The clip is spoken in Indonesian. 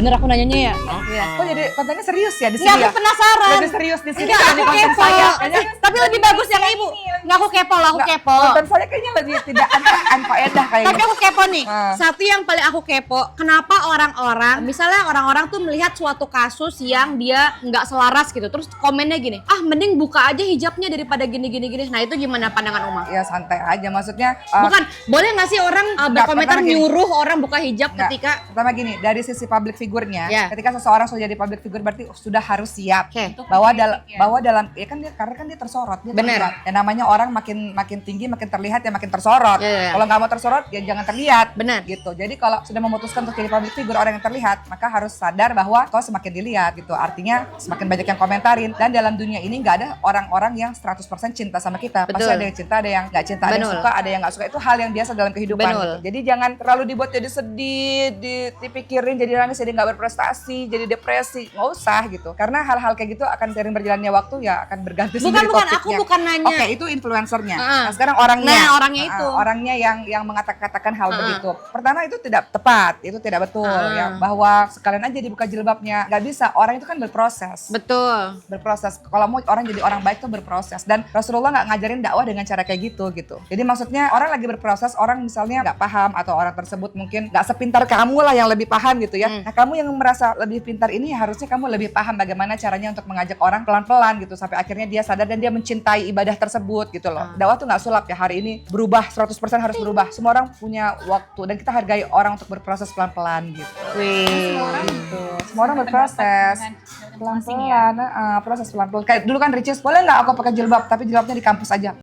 Bener aku nanyanya ya? Iya. Kok jadi kontennya serius ya di sini Nggak, ya? aku penasaran. Lebih serius di sini Enggak, kan di aku konten kepo. saya. Kayaknya Tapi lebih bagus yang ibu. Enggak, aku kepo lah, aku nggak, kepo. konten saya kayaknya lebih tidak anfaedah kayaknya. Tapi aku kepo nih. Ah. Satu yang paling aku kepo, kenapa orang-orang, misalnya orang-orang tuh melihat suatu kasus yang dia nggak selaras gitu, terus komennya gini, ah mending buka aja hijabnya daripada gini-gini. Nah itu gimana pandangan Uma? Ya santai aja, maksudnya Bukan, boleh nggak sih orang nggak, berkomentar pertama gini. nyuruh orang buka hijab nggak. ketika Pertama gini, dari sisi public figure-nya, Ya. ketika seseorang sudah jadi public figure berarti sudah harus siap Oke. bahwa dalam ya kan dia karena kan dia tersorot, dia Bener. terlihat. Ya namanya orang makin tinggi makin terlihat ya makin tersorot. Ya. Kalau nggak mau tersorot ya jangan terlihat. Bener. Gitu. Jadi kalau sudah memutuskan untuk jadi public figure orang yang terlihat, maka harus sadar bahwa kau semakin dilihat gitu. Artinya semakin banyak yang komentarin dan dalam dunia ini nggak ada orang-orang yang 100% cinta sama kita. Pasti Betul. ada yang cinta, ada yang nggak cinta, ada yang Betul. suka, ada yang nggak suka. Itu hal yang biasa dalam kehidupan. Betul. Gitu. Jadi jangan terlalu dibuat jadi sedih, dipikirin jadi nangis, jadi nggak berprestasi, jadi depresi. Nggak usah gitu. Karena hal-hal kayak gitu akan seiring berjalannya waktu ya akan berganti sendiri bukan, aku topiknya. bukan nanya. Oke, itu influencernya. Heeh. Nah, sekarang orangnya. Nah, orangnya itu. Orangnya yang mengatakan hal begitu. Pertama itu tidak tepat, itu tidak betul ya. Bahwa sekalian aja dibuka jilbabnya. Nggak bisa, orang itu kan berproses. Betul. Berproses. Kalau mau orang jadi orang baik tuh berproses. Dan Rasulullah nggak ngajarin dakwah dengan cara kayak gitu. Jadi maksudnya orang lagi berproses, orang misalnya nggak paham atau orang tersebut mungkin nggak sepintar kamu lah yang lebih paham gitu ya. Nah kamu yang merasa lebih pintar ini harusnya kamu lebih paham bagaimana caranya untuk mengajak orang pelan-pelan gitu sampai akhirnya dia sadar dan dia mencintai ibadah tersebut gitu loh. Dakwah tuh nggak sulap ya, hari ini berubah 100% harus berubah. Semua orang punya waktu dan kita hargai orang untuk berproses pelan-pelan gitu. Wih. Gitu. Semua orang berproses pelan-pelan, proses pelan-pelan. Kayak dulu kan Ricis, boleh nggak aku pakai jilbab tapi jilbabnya di kampus aja.